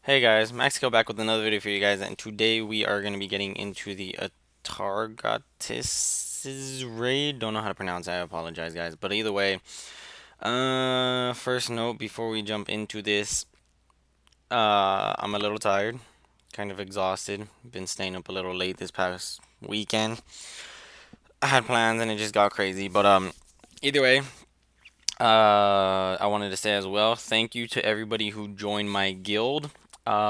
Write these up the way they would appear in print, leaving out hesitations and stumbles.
Hey guys, Maxico back with another video for you guys, and today we are going to be getting into the Atargatis raid. Don't know how to pronounce it, I apologize guys. But either way, first note before we jump into this, I'm a little tired, kind of exhausted. Been staying up a little late this past weekend. I had plans and it just got crazy, but either way, I wanted to say as well, thank you to everybody who joined my guild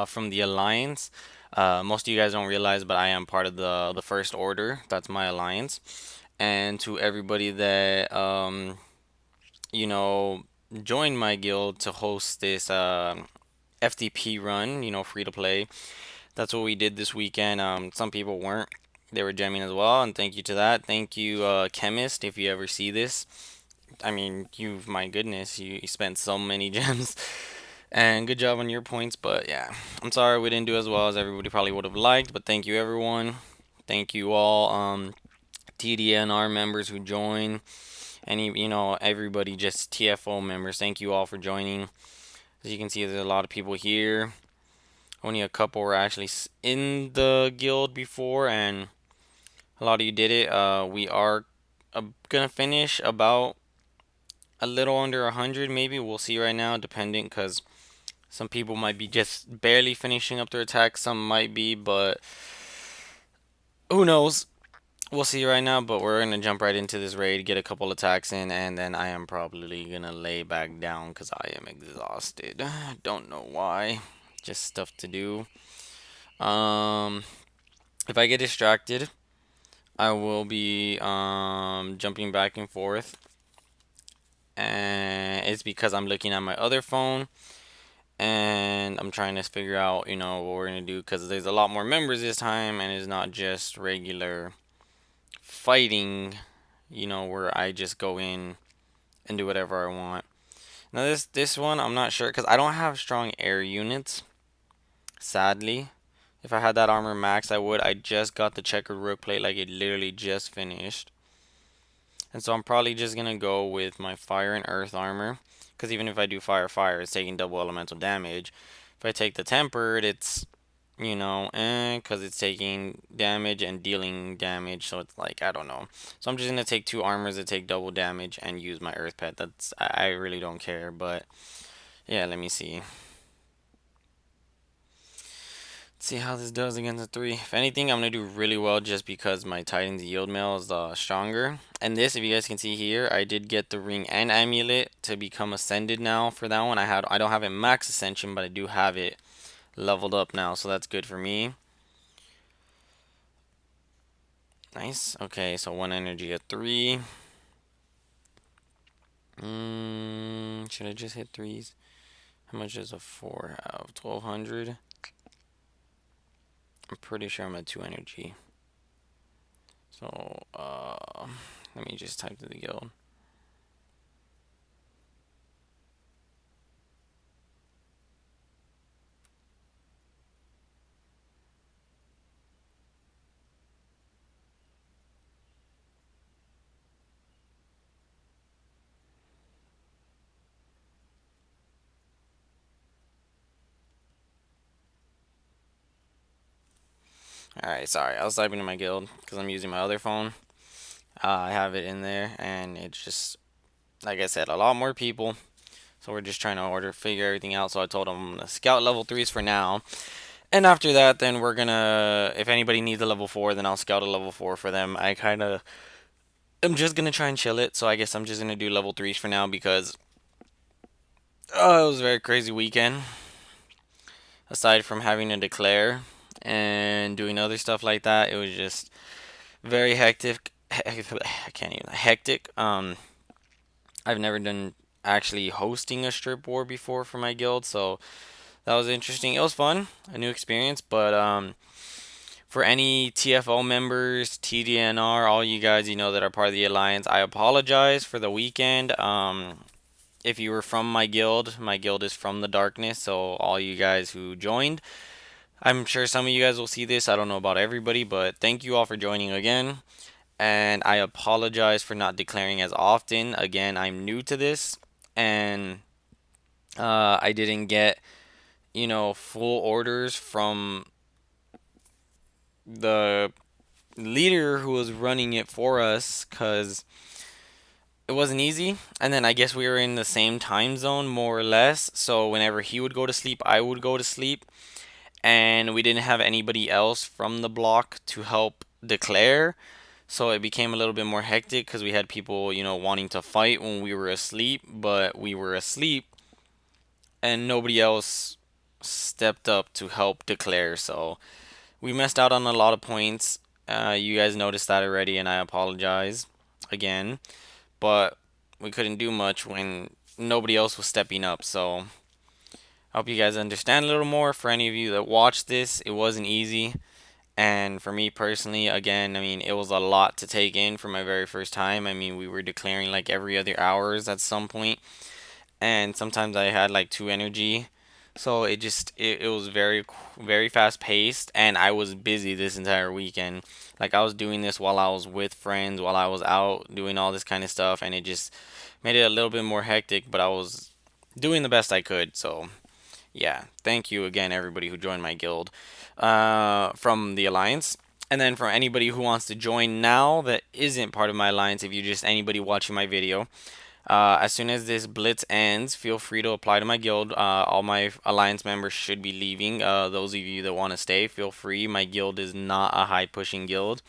from the Alliance. Most of you guys don't realize, but I am part of the First Order. That's my alliance. And to everybody that you know joined my guild to host this FTP run, free to play. That's what we did this weekend. Some people weren't. They were jamming as well, and thank you to that. Thank you, Chemist, if you ever see this. I mean, my goodness, you spent so many gems. And good job on your points, but yeah, I'm sorry we didn't do as well as everybody probably would have liked, but thank you everyone. Thank you all, TDNR members who join, everybody, just TFO members. Thank you all for joining. As you can see, there's a lot of people here. Only a couple were actually in the guild before, and a lot of you did it. We are gonna finish about a little under 100, maybe. We'll see right now, depending, because some people might be just barely finishing up their attack, some might be, but who knows? We'll see right now, but we're gonna jump right into this raid, get a couple attacks in, and then I am probably gonna lay back down because I am exhausted. Don't know why. Just stuff to do. Um, if I get distracted, I will be jumping back and forth, and it's because I'm looking at my other phone and I'm trying to figure out, what we're gonna do because there's a lot more members this time, and it's not just regular fighting, where I just go in and do whatever I want. Now this one, I'm not sure because I don't have strong air units. Sadly, if I had that armor max, I would. I just got the checkered rook plate, like it literally just finished, and so I'm probably just gonna go with my fire and earth armor. Because even if I do fire, it's taking double elemental damage. If I take the tempered, it's because it's taking damage and dealing damage, so it's like, I don't know. So I'm just gonna take two armors that take double damage and use my earth pet. I really don't care, but yeah, let me see. Let's see how this does against the three. If anything, I'm gonna do really well just because my Titan's yield mail is stronger. And this, if you guys can see here, I did get the ring and amulet to become ascended now for that one. I don't have it max ascension, but I do have it leveled up now, so that's good for me. Nice. Okay, so one energy at three. Should I just hit threes? How much does a four have? 1200. I'm pretty sure I'm at two energy. So, let me just type to the guild. Alright, sorry, I was typing in my guild because I'm using my other phone. I have it in there, and it's just, like I said, a lot more people. So we're just trying to figure everything out. So I told them I'm gonna scout level threes for now. And after that, then we're gonna, if anybody needs a level four, then I'll scout a level four for them. I'm just gonna try and chill it. So I guess I'm just gonna do level threes for now because it was a very crazy weekend. Aside from having to declare and doing other stuff like that, it was just very hectic. I can't even hectic. I've never done actually hosting a strip war before for my guild, so that was interesting. It was fun, a new experience. But for any TFO members, TDNR, all you guys that are part of the alliance, I apologize for the weekend. If you were from my guild is from the darkness, so all you guys who joined, I'm sure some of you guys will see this. I don't know about everybody, but thank you all for joining again. And I apologize for not declaring as often. Again, I'm new to this, and I didn't get full orders from the leader who was running it for us, because it wasn't easy. And then I guess we were in the same time zone, more or less. So whenever he would go to sleep, I would go to sleep. And we didn't have anybody else from the block to help declare. So it became a little bit more hectic because we had people, wanting to fight when we were asleep, but we were asleep and nobody else stepped up to help declare. So we missed out on a lot of points. You guys noticed that already, and I apologize again. But we couldn't do much when nobody else was stepping up. So I hope you guys understand a little more. For any of you that watched this, it wasn't easy. And for me personally, again, I mean, it was a lot to take in for my very first time. I mean, we were declaring like every other hours at some point, and sometimes I had like two energy. So it was very fast paced, and I was busy this entire weekend. Like I was doing this while I was with friends, while I was out doing all this kind of stuff, and it just made it a little bit more hectic, but I was doing the best I could. So yeah, thank you again, everybody who joined my guild from the alliance. And then for anybody who wants to join now that isn't part of my alliance, if you're just anybody watching my video, as soon as this blitz ends, feel free to apply to my guild. All my alliance members should be leaving. Those of you that want to stay, feel free. My guild is not a high pushing guild.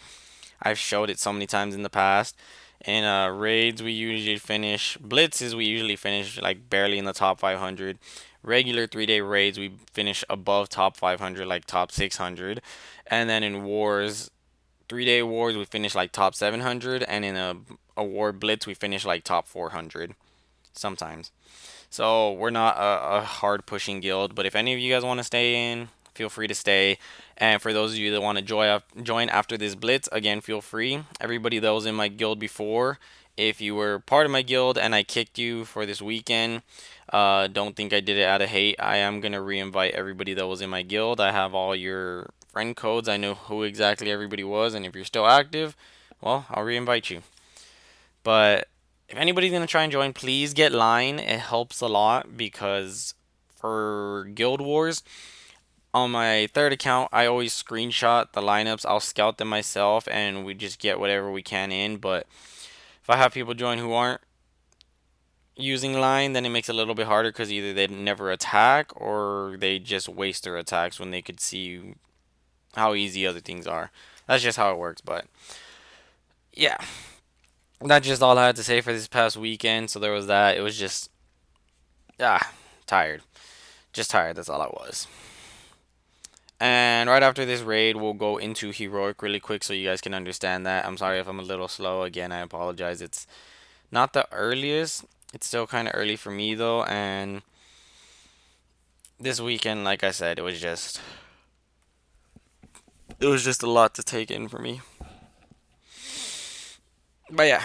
I've showed it so many times in the past. In raids, we usually finish blitzes. We usually finish like barely in the top 500. Regular 3-day raids, we finish above top 500, like top 600. And then in wars, 3-day wars, we finish like top 700. And in a war blitz, we finish like top 400 sometimes. So we're not a hard pushing guild, but if any of you guys want to stay in, feel free to stay. And for those of you that want to join after this blitz, again, feel free. Everybody that was in my guild before, if you were part of my guild and I kicked you for this weekend, don't think I did it out of hate. I am gonna re-invite everybody that was in my guild. I have all your friend codes. I know who exactly everybody was, and if you're still active, well, I'll re-invite you. But if anybody's gonna try and join, please get line. It helps a lot because for Guild Wars, on my third account, I always screenshot the lineups. I'll scout them myself, and we just get whatever we can in. But if I have people join who aren't using line, then it makes it a little bit harder because either they never attack or they just waste their attacks when they could see how easy other things are. That's just how it works. But yeah, that's just all I had to say for this past weekend. So there was that. It was just tired. Just tired. That's all I was. And right after this raid, we'll go into heroic really quick so you guys can understand that. I'm sorry if I'm a little slow. Again, I apologize. It's not the earliest. It's still kind of early for me though. And this weekend, like I said, it was just a lot to take in for me. But yeah.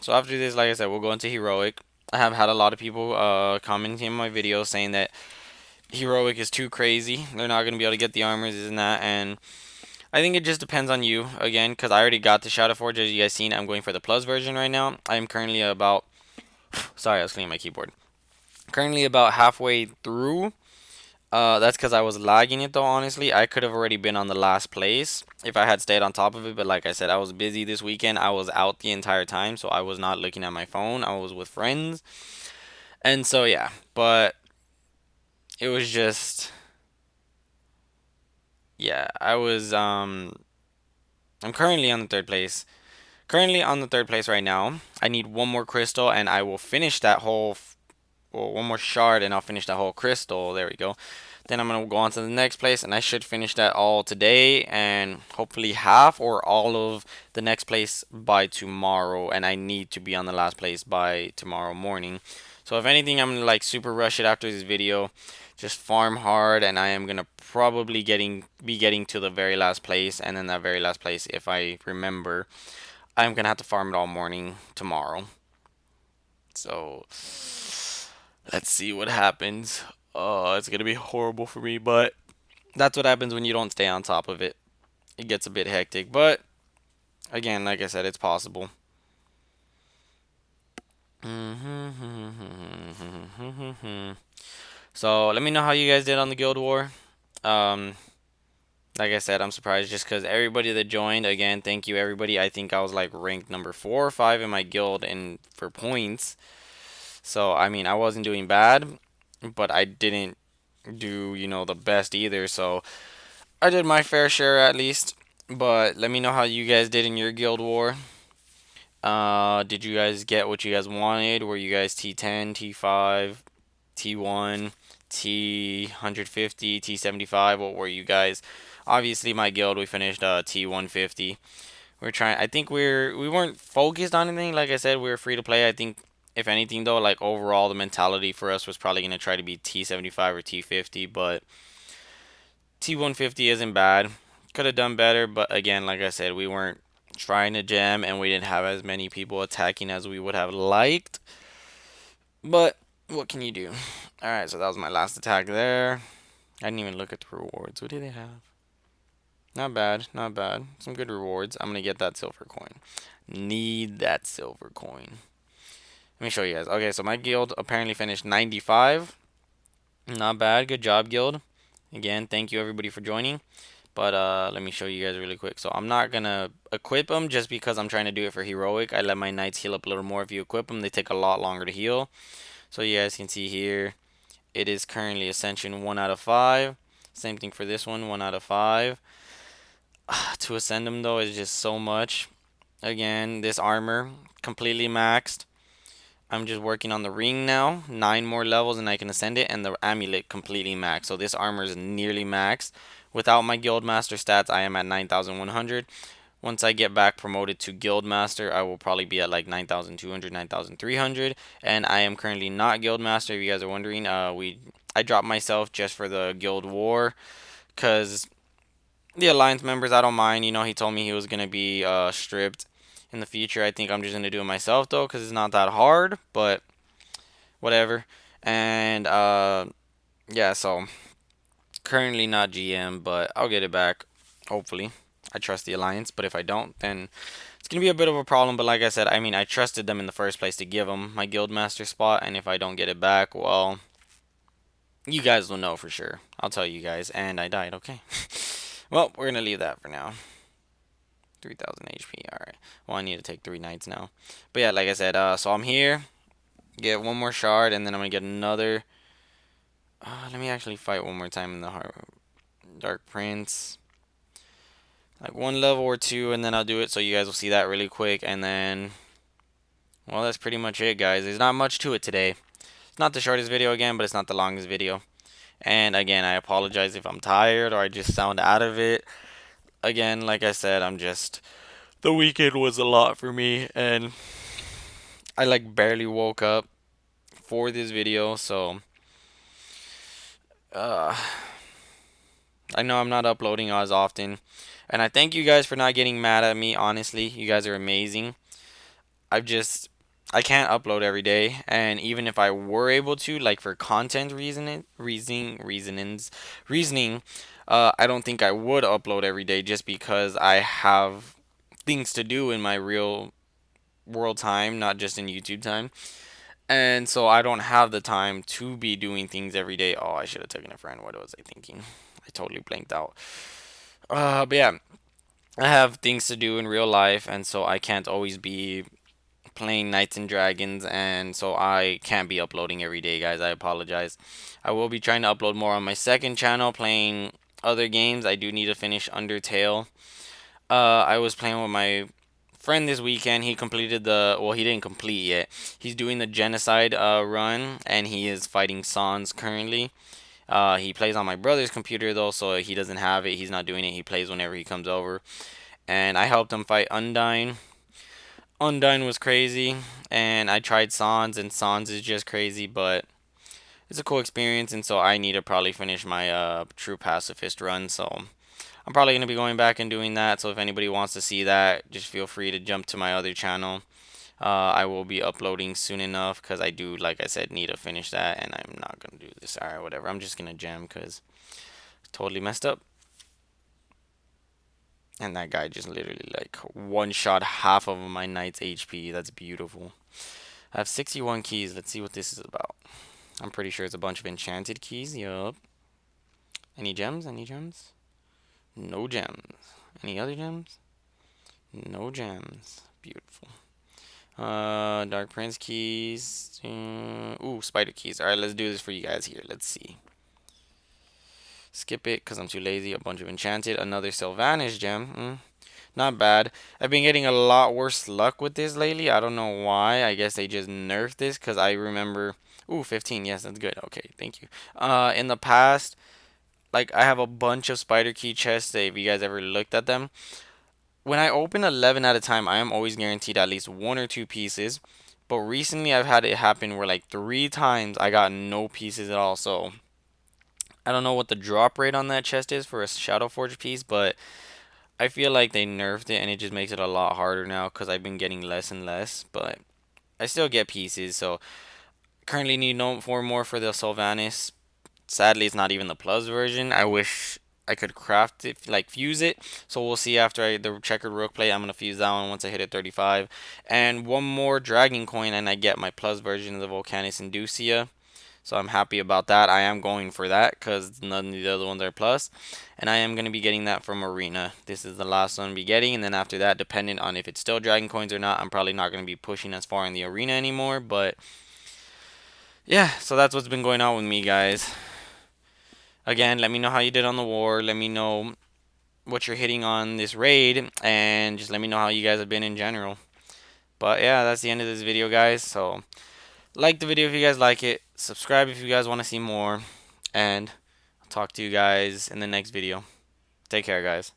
So after this, like I said, we'll go into heroic. I have had a lot of people commenting in my video saying that heroic is too crazy. They're not gonna be able to get the armors, isn't that? And I think it just depends on you again, because I already got the Shadow Forge. As you guys seen, I'm going for the plus version right now. I am currently about, sorry, I was cleaning my keyboard. Currently about halfway through. That's because I was lagging it though. Honestly, I could have already been on the last place if I had stayed on top of it. But like I said, I was busy this weekend. I was out the entire time, so I was not looking at my phone. I was with friends, and so yeah. But it was just, yeah. I'm currently on the third place. Currently on the third place right now. I need one more crystal and I will finish that whole, well, one more shard and I'll finish that whole crystal. There we go. Then I'm going to go on to the next place and I should finish that all today and hopefully half or all of the next place by tomorrow. And I need to be on the last place by tomorrow morning. So if anything, I'm going to like super rush it after this video. Just farm hard and I am going to probably be getting to the very last place. And then that very last place, if I remember, I'm gonna have to farm it all morning tomorrow. So let's see what happens. Oh, it's gonna be horrible for me, but that's what happens when you don't stay on top of it. It gets a bit hectic, but again, like I said, it's possible. So let me know how you guys did on the Guild War. Um, like I said, I'm surprised just because everybody that joined, again, thank you everybody. I think I was like ranked number 4 or 5 in my guild and for points. So I mean, I wasn't doing bad, but I didn't do, the best either. So I did my fair share at least. But let me know how you guys did in your guild war. Did you guys get what you guys wanted? Were you guys T10, T5, T1, T150, T75? What were you guys? Obviously, my guild we finished T150. We're trying. I think we weren't focused on anything. Like I said, we were free to play. I think if anything though, like overall, the mentality for us was probably gonna try to be T75 or T50, but T150 isn't bad. Could have done better, but again, like I said, we weren't trying to jam and we didn't have as many people attacking as we would have liked. But what can you do? Alright, so that was my last attack there. I didn't even look at the rewards. What do they have? Not bad, not bad. Some good rewards. I'm gonna get that silver coin. Need that silver coin. Let me show you guys. Okay, so my guild apparently finished 95. Not bad. Good job, guild. Again, thank you everybody for joining. But let me show you guys really quick. So I'm not gonna equip them just because I'm trying to do it for heroic. I let my knights heal up a little more. If you equip them, they take a lot longer to heal. So you guys can see here, it is currently Ascension 1 out of 5. Same thing for this one, 1 out of 5. To ascend them though is just so much. Again, this armor completely maxed. I'm just working on the ring now. 9 more levels and I can ascend it, and the amulet completely maxed. So this armor is nearly maxed. Without my guild master stats, I am at 9,100. Once I get back promoted to guild master, I will probably be at like 9,200, 9,300. And I am currently not guild master. If you guys are wondering, I dropped myself just for the guild war, cause the alliance members, I don't mind. He told me he was gonna be stripped in the future. I think I'm just gonna do it myself though, cause it's not that hard. But whatever. And yeah, so currently not GM, but I'll get it back. Hopefully, I trust the alliance. But if I don't, then it's gonna be a bit of a problem. But like I said, I mean, I trusted them in the first place to give them my guild master spot, and if I don't get it back, well, you guys will know for sure. I'll tell you guys. And I died. Okay. Well, we're gonna leave that for now. 3,000 HP. All right. Well, I need to take 3 nights now. But yeah, like I said, so I'm here. Get one more shard, and then I'm gonna get another. Let me actually fight one more time in the Dark Prince. Like one level or two, and then I'll do it, so you guys will see that really quick. And then, well, that's pretty much it, guys. There's not much to it today. It's not the shortest video again, but it's not the longest video. And again, I apologize if I'm tired or I just sound out of it. Again, like I said, the weekend was a lot for me, and I like barely woke up for this video, so uh, I know I'm not uploading as often. And I thank you guys for not getting mad at me, honestly. You guys are amazing. I've just I can't upload every day, and even if I were able to, like for content reasoning, I don't think I would upload every day just because I have things to do in my real world time, not just in YouTube time. And so I don't have the time to be doing things every day. Oh, I should have taken a friend. What was I thinking? I totally blanked out. But yeah, I have things to do in real life, and so I can't always be playing Knights and Dragons, and so I can't be uploading every day, guys. I apologize. I will be trying to upload more on my second channel, playing other games. I do need to finish Undertale. I was playing with my friend this weekend. He completed well, he didn't complete yet. He's doing the genocide run, and he is fighting Sans currently. He plays on my brother's computer though, so he doesn't have it. He's not doing it. He plays whenever he comes over. And I helped him fight Undyne. Undyne was crazy, and I tried Sans, and Sans is just crazy, but it's a cool experience, and so I need to probably finish my True Pacifist run, so I'm probably going to be going back and doing that, so if anybody wants to see that, just feel free to jump to my other channel. I will be uploading soon enough, because I do, like I said, need to finish that, and I'm not going to do this, alright, whatever, I'm just going to jam, because totally messed up. And that guy just literally like one shot half of my knight's HP. That's beautiful. I have 61 keys. Let's see what this is about. I'm pretty sure it's a bunch of enchanted keys. Yup. Any gems? Any gems? No gems. Any other gems? No gems. Beautiful. Dark Prince keys. Ooh, spider keys. All right, let's do this for you guys here. Let's see. Skip it because I'm too lazy. A bunch of enchanted. Another Sylvanas gem. Not bad. I've been getting a lot worse luck with this lately. I don't know why. I guess they just nerfed this because I remember. Ooh, 15. Yes, that's good. Okay, thank you. In the past, like I have a bunch of spider key chests. If you guys ever looked at them, when I open 11 at a time, I am always guaranteed at least one or two pieces. But recently, I've had it happen where like 3 times I got no pieces at all. So I don't know what the drop rate on that chest is for a Shadow Forge piece, but I feel like they nerfed it and it just makes it a lot harder now because I've been getting less and less. But I still get pieces, so currently need no 4 more for the Sylvanas. Sadly, it's not even the plus version. I wish I could craft it, like fuse it. So we'll see after the checkered rook plate. I'm gonna fuse that one once I hit it 35, and 1 more dragon coin, and I get my plus version of the Volcanis Inducia. So I'm happy about that. I am going for that because none of the other ones are plus, and I am gonna be getting that from Arena. This is the last one I'll be getting, and then after that, depending on if it's still dragon coins or not, I'm probably not gonna be pushing as far in the arena anymore. But yeah, so that's what's been going on with me, guys. Again, let me know how you did on the war. Let me know what you're hitting on this raid, and just let me know how you guys have been in general. But yeah, that's the end of this video, guys. So like the video if you guys like it, subscribe if you guys want to see more, and I'll talk to you guys in the next video. Take care, guys.